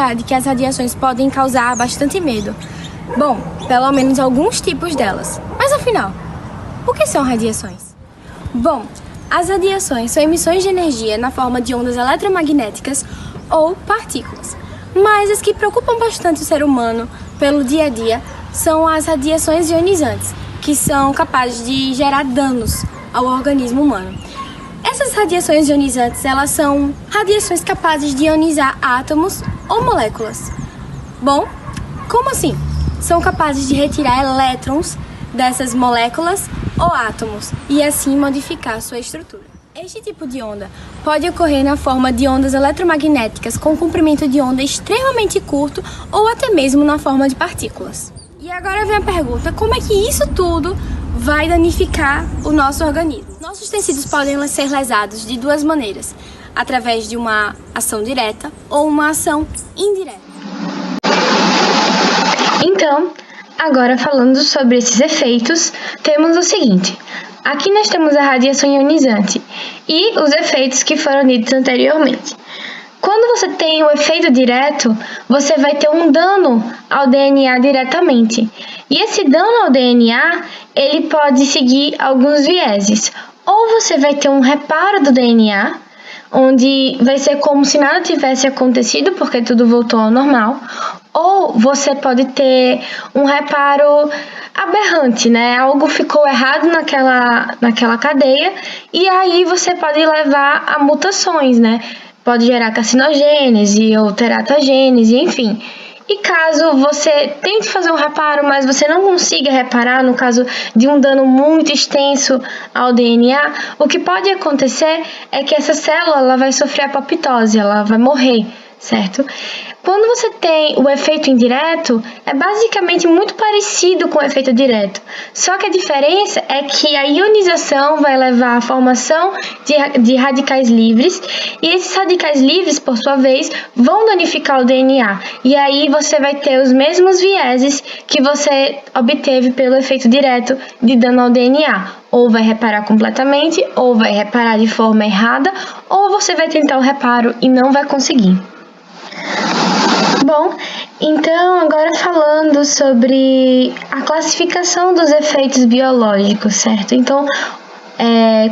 verdade que as radiações podem causar bastante medo. Bom, pelo menos alguns tipos delas. Mas afinal, o que são radiações? Bom, as radiações são emissões de energia na forma de ondas eletromagnéticas ou partículas. Mas as que preocupam bastante o ser humano pelo dia a dia são as radiações ionizantes, que são capazes de gerar danos ao organismo humano. Essas radiações ionizantes, elas são radiações capazes de ionizar átomos ou moléculas. Bom, como assim? São capazes de retirar elétrons dessas moléculas ou átomos e assim modificar sua estrutura. Este tipo de onda pode ocorrer na forma de ondas eletromagnéticas com comprimento de onda extremamente curto ou até mesmo na forma de partículas. E agora vem a pergunta, como é que isso tudo vai danificar o nosso organismo? Nossos tecidos podem ser lesados de duas maneiras, através de uma ação direta ou uma ação indireta. Então, agora falando sobre esses efeitos, temos o seguinte. Aqui nós temos a radiação ionizante e os efeitos que foram ditos anteriormente. Quando você tem o efeito direto, você vai ter um dano ao DNA diretamente. E esse dano ao DNA, ele pode seguir alguns vieses. Ou você vai ter um reparo do DNA, onde vai ser como se nada tivesse acontecido, porque tudo voltou ao normal. Ou você pode ter um reparo aberrante, né? Algo ficou errado naquela cadeia e aí você pode levar a mutações, né? Pode gerar carcinogênese ou teratogênese, enfim. E caso você tente fazer um reparo, mas você não consiga reparar, no caso de um dano muito extenso ao DNA, o que pode acontecer é que essa célula ela vai sofrer apoptose, ela vai morrer, certo? Quando você tem o efeito indireto, é basicamente muito parecido com o efeito direto. Só que a diferença é que a ionização vai levar à formação de radicais livres, e esses radicais livres, por sua vez, vão danificar o DNA. E aí você vai ter os mesmos vieses que você obteve pelo efeito direto de dano ao DNA. Ou vai reparar completamente, ou vai reparar de forma errada, ou você vai tentar o reparo e não vai conseguir. Bom, então agora falando sobre a classificação dos efeitos biológicos, certo? Então,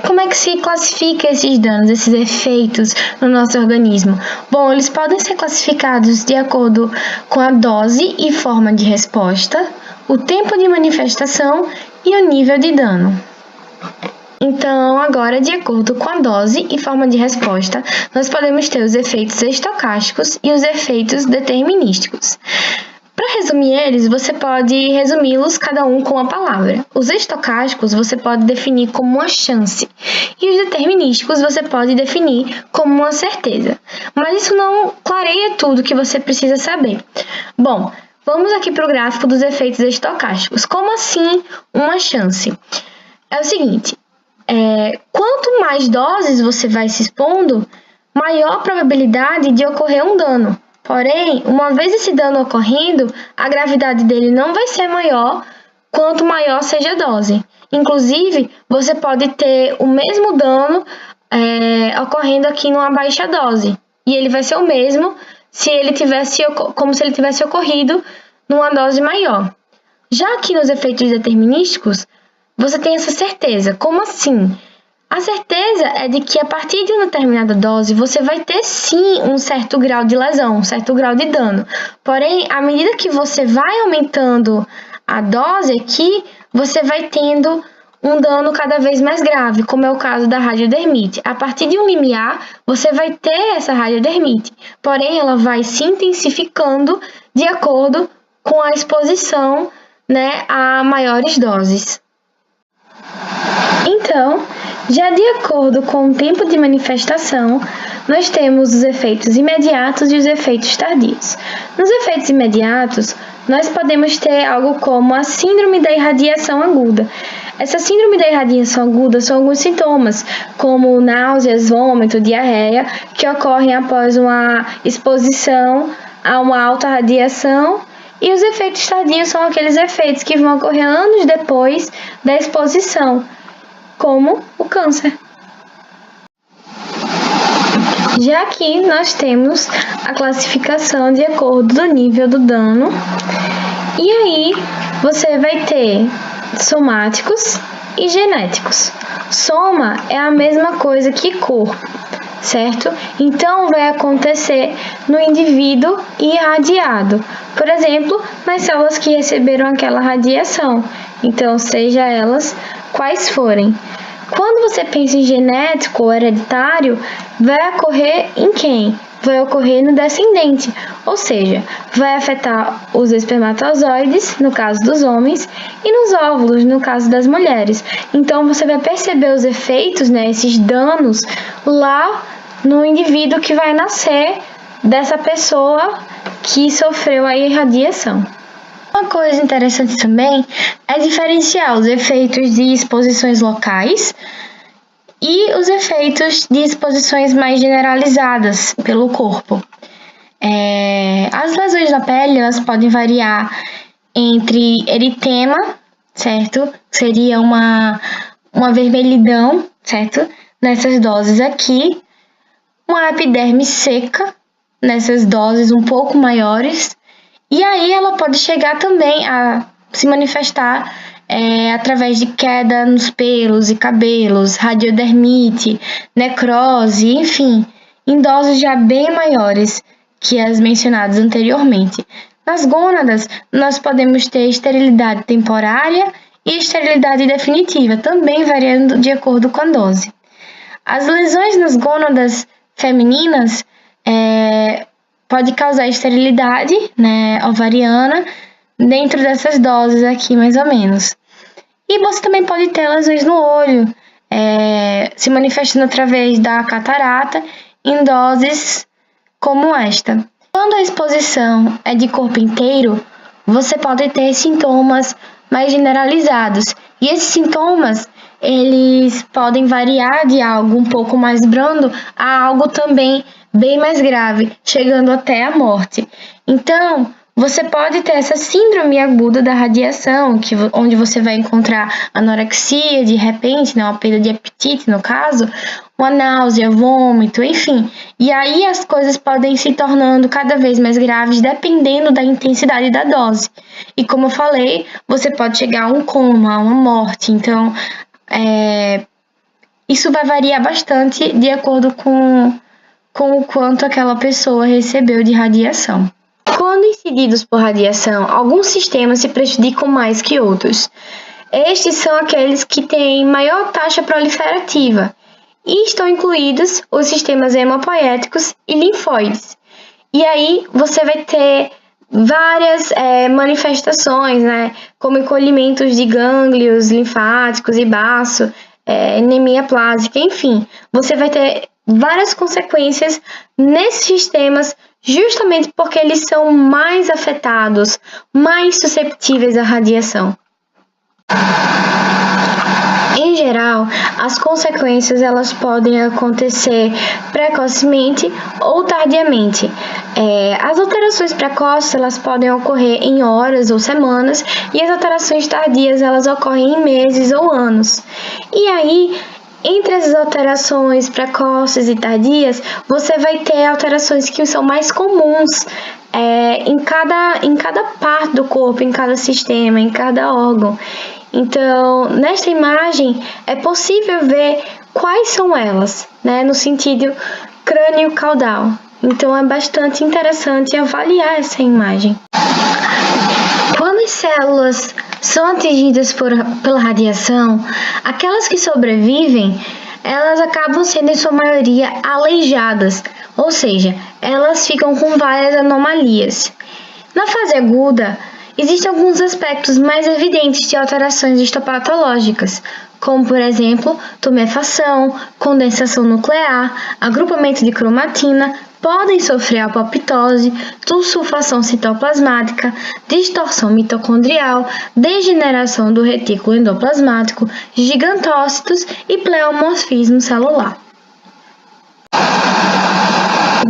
como é que se classifica esses danos, esses efeitos no nosso organismo? Bom, eles podem ser classificados de acordo com a dose e forma de resposta, o tempo de manifestação e o nível de dano. Então, agora, de acordo com a dose e forma de resposta, nós podemos ter os efeitos estocásticos e os efeitos determinísticos. Para resumir eles, você pode resumi-los cada um com uma palavra. Os estocásticos você pode definir como uma chance e os determinísticos você pode definir como uma certeza. Mas isso não clareia tudo que você precisa saber. Bom, vamos aqui para o gráfico dos efeitos estocásticos. Como assim uma chance? É o seguinte, quanto mais doses você vai se expondo, maior a probabilidade de ocorrer um dano. Porém, uma vez esse dano ocorrendo, a gravidade dele não vai ser maior quanto maior seja a dose. Inclusive, você pode ter o mesmo dano ocorrendo aqui numa baixa dose. E ele vai ser o mesmo como se ele tivesse ocorrido numa dose maior. Já aqui nos efeitos determinísticos, você tem essa certeza. Como assim? A certeza é de que a partir de uma determinada dose, você vai ter sim um certo grau de lesão, um certo grau de dano. Porém, à medida que você vai aumentando a dose aqui, você vai tendo um dano cada vez mais grave, como é o caso da radiodermite. A partir de um limiar, você vai ter essa radiodermite. Porém, ela vai se intensificando de acordo com a exposição, a maiores doses. Então, já de acordo com o tempo de manifestação, nós temos os efeitos imediatos e os efeitos tardios. Nos efeitos imediatos, nós podemos ter algo como a síndrome da irradiação aguda. Essa síndrome da irradiação aguda são alguns sintomas, como náuseas, vômito, diarreia, que ocorrem após uma exposição a uma alta radiação. E os efeitos tardios são aqueles efeitos que vão ocorrer anos depois da exposição, como o câncer. Já que nós temos a classificação de acordo do nível do dano, e aí você vai ter somáticos e genéticos. Soma é a mesma coisa que corpo, certo? Então vai acontecer no indivíduo irradiado. Por exemplo, nas células que receberam aquela radiação. Então, seja elas quais forem. Quando você pensa em genético ou hereditário, vai ocorrer em quem? Vai ocorrer no descendente, ou seja, vai afetar os espermatozoides, no caso dos homens, e nos óvulos, no caso das mulheres. Então, você vai perceber os efeitos, esses danos, lá no indivíduo que vai nascer dessa pessoa que sofreu a irradiação. Uma coisa interessante também é diferenciar os efeitos de exposições locais e os efeitos de exposições mais generalizadas pelo corpo. As lesões na pele elas podem variar entre eritema, certo? Seria uma vermelhidão, certo? Nessas doses aqui, uma epiderme seca, nessas doses um pouco maiores, e aí ela pode chegar também a se manifestar através de queda nos pelos e cabelos, radiodermite, necrose, enfim, em doses já bem maiores que as mencionadas anteriormente. Nas gônadas, nós podemos ter esterilidade temporária e esterilidade definitiva, também variando de acordo com a dose. As lesões nas gônadas femininas pode causar esterilidade, ovariana, dentro dessas doses aqui, mais ou menos. E você também pode ter lesões no olho, se manifestando através da catarata, em doses como esta. Quando a exposição é de corpo inteiro, você pode ter sintomas mais generalizados. E esses sintomas, eles podem variar de algo um pouco mais brando a algo também bem mais grave, chegando até a morte. Então, você pode ter essa síndrome aguda da radiação, onde você vai encontrar anorexia, de repente, uma perda de apetite, no caso, uma náusea, vômito, enfim. E aí as coisas podem se tornando cada vez mais graves, dependendo da intensidade da dose. E como eu falei, você pode chegar a um coma, a uma morte. Então, isso vai variar bastante de acordo com o quanto aquela pessoa recebeu de radiação. Quando incididos por radiação, alguns sistemas se prejudicam mais que outros. Estes são aqueles que têm maior taxa proliferativa e estão incluídos os sistemas hemopoéticos e linfóides. E aí você vai ter várias manifestações, como encolhimentos de gânglios linfáticos e baço, anemia plásica, enfim. Você vai ter várias consequências nesses sistemas justamente porque eles são mais afetados, mais susceptíveis à radiação. Em geral, as consequências elas podem acontecer precocemente ou tardiamente. As alterações precoces elas podem ocorrer em horas ou semanas e as alterações tardias elas ocorrem em meses ou anos. E aí, entre essas alterações precoces e tardias, você vai ter alterações que são mais comuns em cada parte do corpo, em cada sistema, em cada órgão. Então, nesta imagem, é possível ver quais são elas, no sentido crânio-caudal. Então, é bastante interessante avaliar essa imagem. Quando as células são atingidas pela radiação, aquelas que sobrevivem, elas acabam sendo em sua maioria aleijadas, ou seja, elas ficam com várias anomalias. Na fase aguda, existem alguns aspectos mais evidentes de alterações histopatológicas, como, por exemplo, tumefação, condensação nuclear, agrupamento de cromatina, podem sofrer apoptose, sulfação citoplasmática, distorção mitocondrial, degeneração do retículo endoplasmático, gigantócitos e pleomorfismo celular.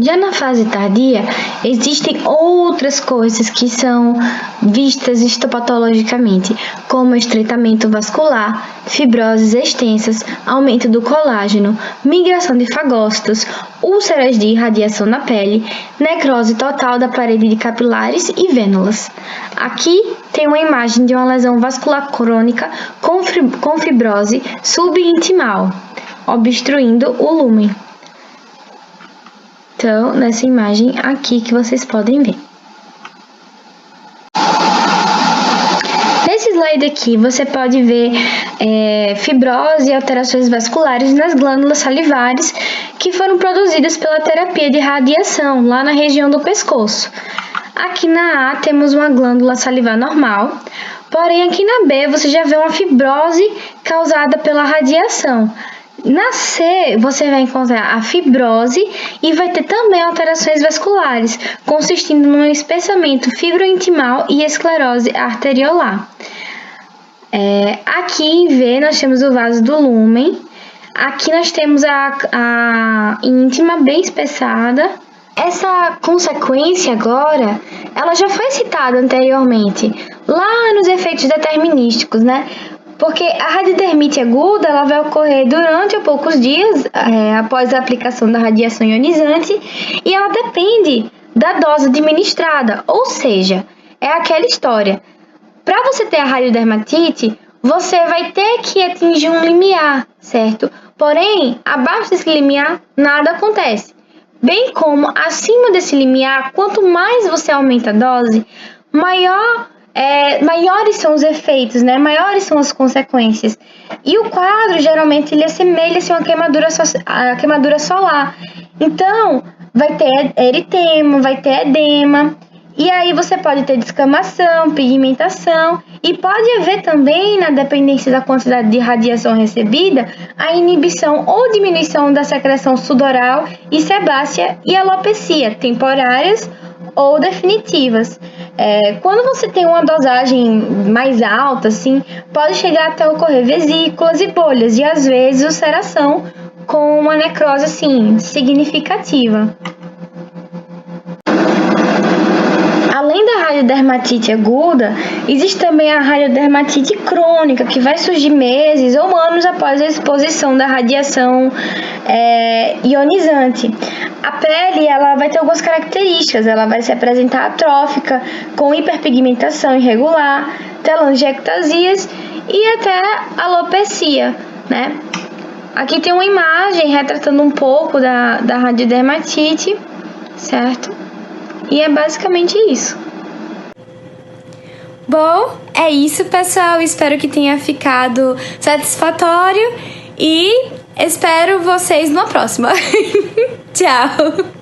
Já na fase tardia, existem outras coisas que são vistas histopatologicamente, como estreitamento vascular, fibroses extensas, aumento do colágeno, migração de fagócitos, úlceras de irradiação na pele, necrose total da parede de capilares e vênulas. Aqui tem uma imagem de uma lesão vascular crônica com fibrose subintimal, obstruindo o lúmen. Então, nessa imagem aqui que vocês podem ver. Nesse slide aqui, você pode ver fibrose e alterações vasculares nas glândulas salivares que foram produzidas pela terapia de radiação, lá na região do pescoço. Aqui na A temos uma glândula salivar normal, porém aqui na B você já vê uma fibrose causada pela radiação. Na C, você vai encontrar a fibrose e vai ter também alterações vasculares, consistindo num espessamento fibrointimal e esclerose arteriolar. Aqui em V, nós temos o vaso do lúmen. Aqui nós temos a íntima bem espessada. Essa consequência agora, ela já foi citada anteriormente, lá nos efeitos determinísticos, né? Porque a radiodermite aguda ela vai ocorrer durante ou poucos dias após a aplicação da radiação ionizante e ela depende da dose administrada, ou seja, é aquela história. Para você ter a radiodermatite, você vai ter que atingir um limiar, certo? Porém, abaixo desse limiar, nada acontece. Bem como acima desse limiar, quanto mais você aumenta a dose, maiores são os efeitos, né? Maiores são as consequências. E o quadro, geralmente, ele assemelha-se a uma queimadura solar. Então, vai ter eritema, vai ter edema. E aí você pode ter descamação, pigmentação. E pode haver também, na dependência da quantidade de radiação recebida, a inibição ou diminuição da secreção sudoral e sebácea e alopecia, temporárias ou definitivas. Quando você tem uma dosagem mais alta, assim, pode chegar até ocorrer vesículas e bolhas e às vezes ulceração com uma necrose assim, significativa. Além da radiodermatite aguda, existe também a radiodermatite crônica, que vai surgir meses ou anos após a exposição da radiação ionizante. A pele ela vai ter algumas características, ela vai se apresentar atrófica, com hiperpigmentação irregular, telangiectasias e até alopecia, né? Aqui tem uma imagem retratando um pouco da radiodermatite, certo? E é basicamente isso. Bom, é isso, pessoal. Espero que tenha ficado satisfatório e espero vocês numa próxima. Tchau!